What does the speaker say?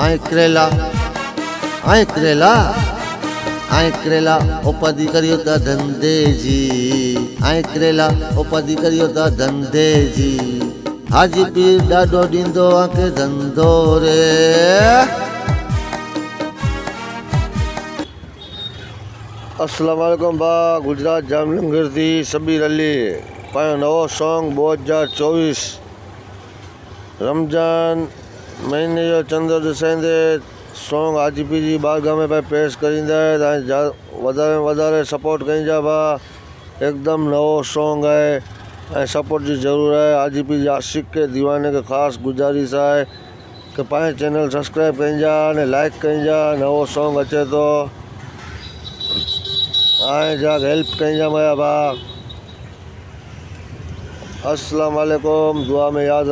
आए करेला आए करेला आए करेला उपाधि करियो ता धंधे जी आए करेला उपाधि करियो ता धंधे जी हाजी पीर डाडो डींदो आके धंधो रे। अस्सलाम वालेकुम बा गुजरात जामनगर थी सबीर अली पायो नवो सॉन्ग 2024 रमजान महीने जो चंद्र ॾिसाईंदे सॉन्ग आजीपी जी बारगाह में पे पेश करींदा वधारे सपोर्ट कईंजा बा। एकदम नवो सॉन्ग है सपोर्ट की ज़रूरत है। आजीपी जी आशिक के दीवाने के ख़ास गुजारिश है कि पाए चैनल सब्सक्राइब कईंजा ने लाइक कईंजा। नवो सॉन्ग अचे तो आए जा हेल्प कईंजा मया बा। अस्सलाम वालेकुम दुआ में याद